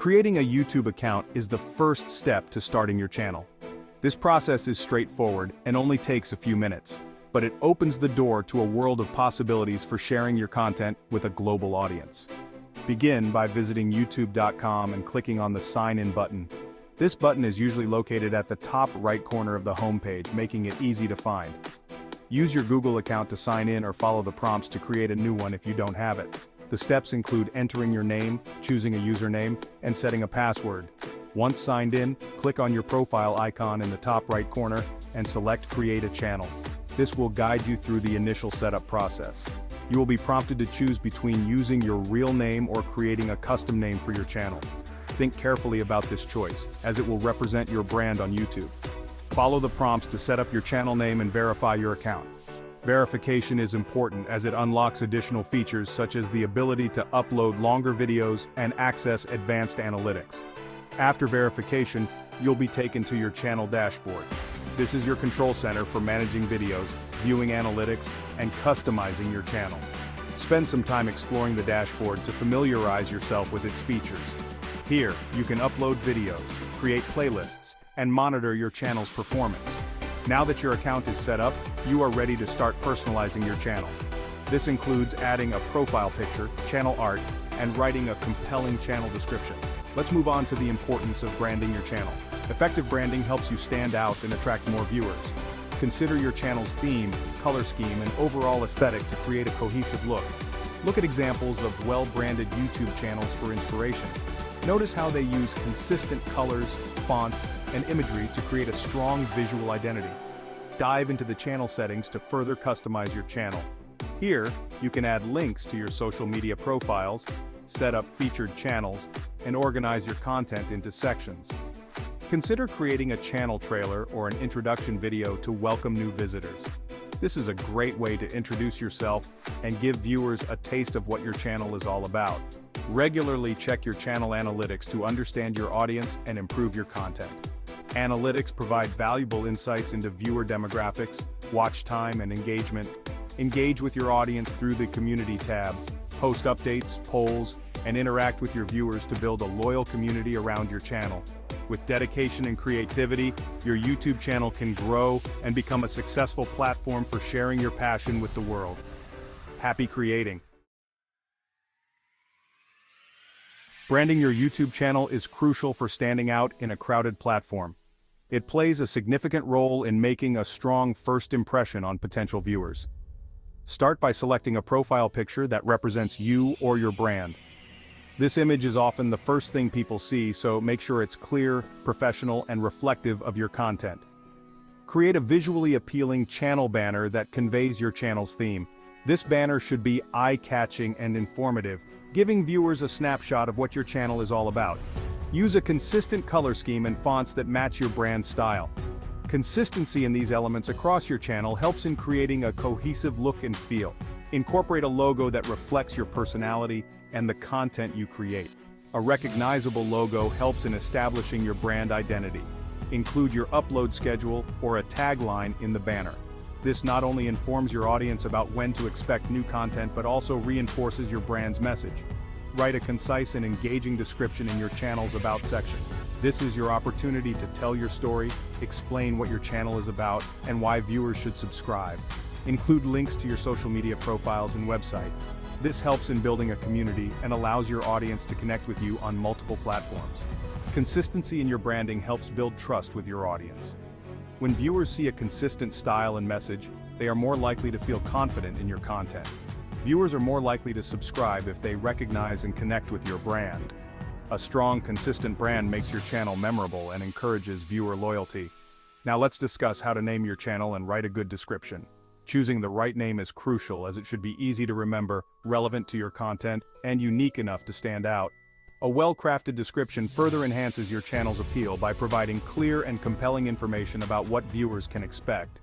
Creating a YouTube account is the first step to starting your channel. This process is straightforward and only takes a few minutes, but it opens the door to a world of possibilities for sharing your content with a global audience. Begin by visiting youtube.com and clicking on the Sign In button. This button is usually located at the top right corner of the homepage, making it easy to find. Use your Google account to sign in or follow the prompts to create a new one if you don't have it. The steps include entering your name, choosing a username, and setting a password. Once signed in, click on your profile icon in the top right corner and select Create a Channel. This will guide you through the initial setup process. You will be prompted to choose between using your real name or creating a custom name for your channel. Think carefully about this choice, as it will represent your brand on YouTube. Follow the prompts to set up your channel name and verify your account. Verification is important as it unlocks additional features such as the ability to upload longer videos and access advanced analytics. After verification, you'll be taken to your channel dashboard. This is your control center for managing videos, viewing analytics, and customizing your channel. Spend some time exploring the dashboard to familiarize yourself with its features. Here, you can upload videos, create playlists, and monitor your channel's performance. Now that your account is set up, you are ready to start personalizing your channel. This includes adding a profile picture, channel art, and writing a compelling channel description. Let's move on to the importance of branding your channel. Effective branding helps you stand out and attract more viewers. Consider your channel's theme, color scheme, and overall aesthetic to create a cohesive look. Look at examples of well-branded YouTube channels for inspiration. Notice how they use consistent colors, fonts, and imagery to create a strong visual identity. Dive into the channel settings to further customize your channel. Here, you can add links to your social media profiles, set up featured channels, and organize your content into sections. Consider creating a channel trailer or an introduction video to welcome new visitors. This is a great way to introduce yourself and give viewers a taste of what your channel is all about. Regularly check your channel analytics to understand your audience and improve your content. Analytics provide valuable insights into viewer demographics, watch time, and engagement. Engage with your audience through the Community tab, post updates, polls, and interact with your viewers to build a loyal community around your channel. With dedication and creativity, your YouTube channel can grow and become a successful platform for sharing your passion with the world. Happy creating! Branding your YouTube channel is crucial for standing out in a crowded platform. It plays a significant role in making a strong first impression on potential viewers. Start by selecting a profile picture that represents you or your brand. This image is often the first thing people see, so make sure it's clear, professional, and reflective of your content. Create a visually appealing channel banner that conveys your channel's theme. This banner should be eye-catching and informative, giving viewers a snapshot of what your channel is all about. Use a consistent color scheme and fonts that match your brand style. Consistency in these elements across your channel helps in creating a cohesive look and feel. Incorporate a logo that reflects your personality and the content you create. A recognizable logo helps in establishing your brand identity. Include your upload schedule or a tagline in the banner. This not only informs your audience about when to expect new content but also reinforces your brand's message. Write a concise and engaging description in your channel's About section. This is your opportunity to tell your story, explain what your channel is about, and why viewers should subscribe. Include links to your social media profiles and website. This helps in building a community and allows your audience to connect with you on multiple platforms. Consistency in your branding helps build trust with your audience. When viewers see a consistent style and message, they are more likely to feel confident in your content. Viewers are more likely to subscribe if they recognize and connect with your brand. A strong, consistent brand makes your channel memorable and encourages viewer loyalty. Now let's discuss how to name your channel and write a good description. Choosing the right name is crucial as it should be easy to remember, relevant to your content, and unique enough to stand out. A well-crafted description further enhances your channel's appeal by providing clear and compelling information about what viewers can expect.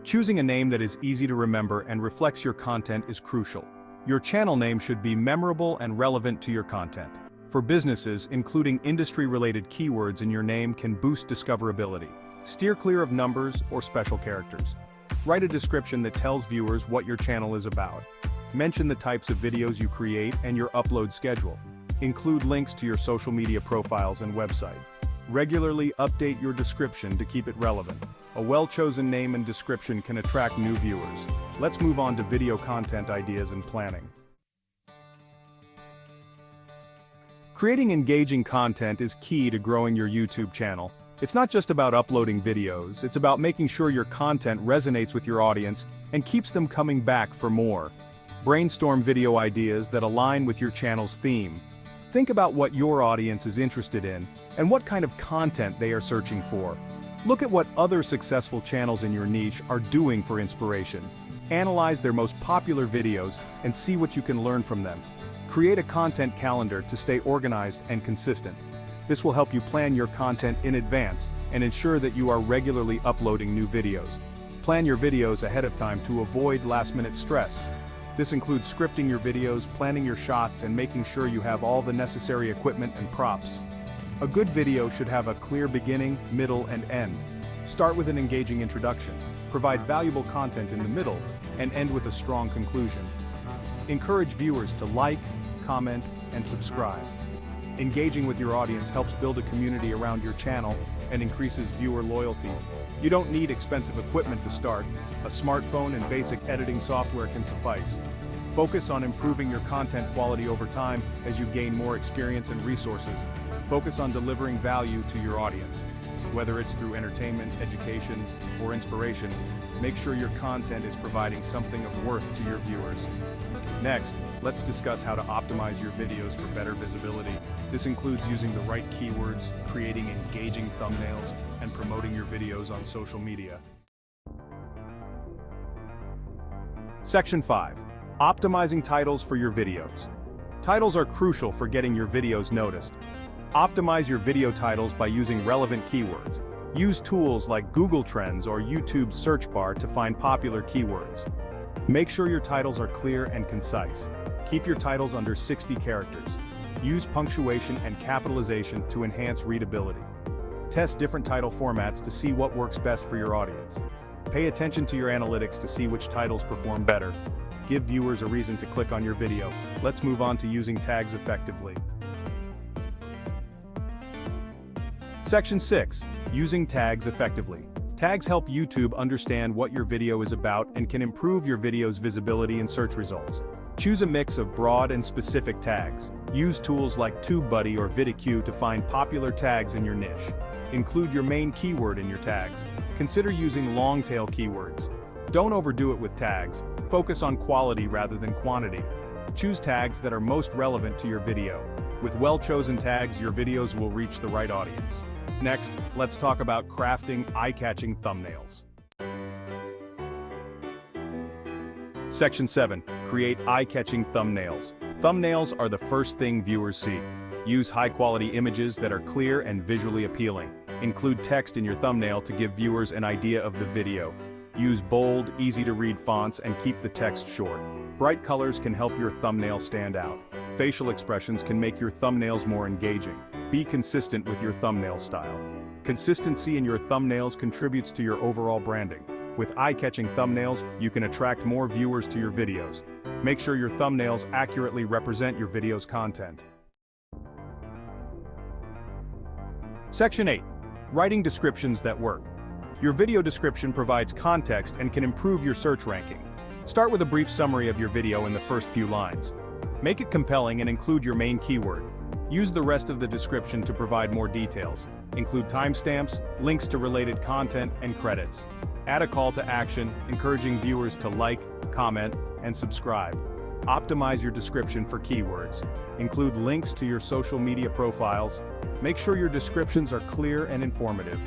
Choosing a name that is easy to remember and reflects your content is crucial. Your channel name should be memorable and relevant to your content. For businesses, including industry-related keywords in your name can boost discoverability. Steer clear of numbers or special characters. Write a description that tells viewers what your channel is about. Mention the types of videos you create and your upload schedule. Include links to your social media profiles and website. Regularly update your description to keep it relevant. A well-chosen name and description can attract new viewers. Let's move on to video content ideas and planning. Creating engaging content is key to growing your YouTube channel. It's not just about uploading videos, it's about making sure your content resonates with your audience and keeps them coming back for more. Brainstorm video ideas that align with your channel's theme. Think about what your audience is interested in and what kind of content they are searching for. Look at what other successful channels in your niche are doing for inspiration. Analyze their most popular videos and see what you can learn from them. Create a content calendar to stay organized and consistent. This will help you plan your content in advance and ensure that you are regularly uploading new videos. Plan your videos ahead of time to avoid last-minute stress. This includes scripting your videos, planning your shots, and making sure you have all the necessary equipment and props. A good video should have a clear beginning, middle, and end. Start with an engaging introduction, provide valuable content in the middle, and end with a strong conclusion. Encourage viewers to like, comment, and subscribe. Engaging with your audience helps build a community around your channel and increases viewer loyalty. You don't need expensive equipment to start. A smartphone and basic editing software can suffice. Focus on improving your content quality over time as you gain more experience and resources. Focus on delivering value to your audience. Whether it's through entertainment, education, or inspiration, make sure your content is providing something of worth to your viewers. Next, let's discuss how to optimize your videos for better visibility. This includes using the right keywords, creating engaging thumbnails, and promoting your videos on social media. Section 5. Optimizing titles for your videos. Titles are crucial for getting your videos noticed. Optimize your video titles by using relevant keywords. Use tools like Google Trends or YouTube's search bar to find popular keywords. Make sure your titles are clear and concise. Keep your titles under 60 characters. Use punctuation and capitalization to enhance readability. Test different title formats to see what works best for your audience. Pay attention to your analytics to see which titles perform better. Give viewers a reason to click on your video. Let's move on to using tags effectively. Section 6. Using tags effectively. Tags help YouTube understand what your video is about and can improve your video's visibility in search results. Choose a mix of broad and specific tags. Use tools like TubeBuddy or Vidicue to find popular tags in your niche. Include your main keyword in your tags. Consider using long-tail keywords. Don't overdo it with tags. Focus on quality rather than quantity. Choose tags that are most relevant to your video. With well-chosen tags, your videos will reach the right audience. Next, let's talk about crafting eye-catching thumbnails. Section 7. Create eye-catching thumbnails. Thumbnails are the first thing viewers see. Use high-quality images that are clear and visually appealing. Include text in your thumbnail to give viewers an idea of the video. Use bold, easy-to-read fonts and keep the text short. Bright colors can help your thumbnail stand out. Facial expressions can make your thumbnails more engaging. Be consistent with your thumbnail style. Consistency in your thumbnails contributes to your overall branding. With eye-catching thumbnails, you can attract more viewers to your videos. Make sure your thumbnails accurately represent your video's content. Section 8. Writing descriptions that work. Your video description provides context and can improve your search ranking. Start with a brief summary of your video in the first few lines. Make it compelling and include your main keyword. Use the rest of the description to provide more details. Include timestamps, links to related content, and credits. Add a call to action, encouraging viewers to like, comment, and subscribe. Optimize your description for keywords. Include links to your social media profiles. Make sure your descriptions are clear and informative.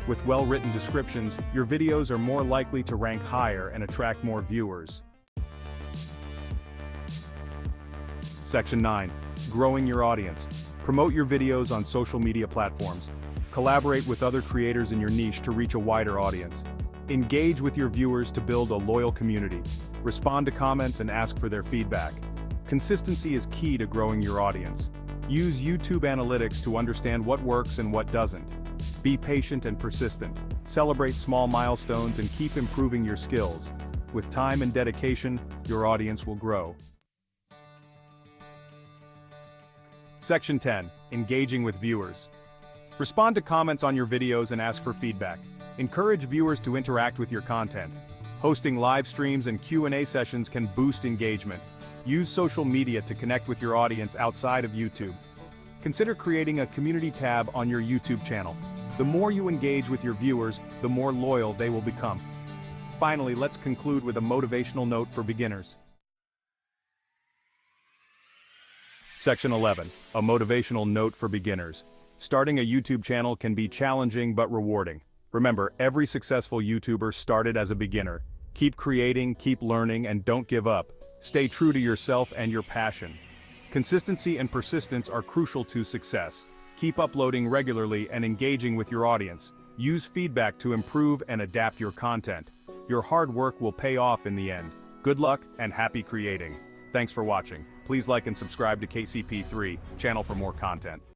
With well-written descriptions, your videos are more likely to rank higher and attract more viewers. Section 9. Growing your audience. Promote your videos on social media platforms. Collaborate with other creators in your niche to reach a wider audience. Engage with your viewers to build a loyal community. Respond to comments and ask for their feedback. Consistency is key to growing your audience. Use YouTube Analytics to understand what works and what doesn't. Be patient and persistent. Celebrate small milestones and keep improving your skills. With time and dedication, your audience will grow. Section 10. Engaging with viewers. Respond to comments on your videos and ask for feedback. Encourage viewers to interact with your content. Hosting live streams and Q&A sessions can boost engagement. Use social media to connect with your audience outside of YouTube. Consider creating a community tab on your YouTube channel. The more you engage with your viewers, the more loyal they will become. Finally, let's conclude with a motivational note for beginners. Section 11. A motivational note for beginners. Starting a YouTube channel can be challenging but rewarding. Remember, every successful YouTuber started as a beginner. Keep creating, keep learning, and don't give up. Stay true to yourself and your passion. Consistency and persistence are crucial to success. Keep uploading regularly and engaging with your audience. Use feedback to improve and adapt your content. Your hard work will pay off in the end. Good luck and happy creating. Thanks for watching. Please like and subscribe to KCP3 channel for more content.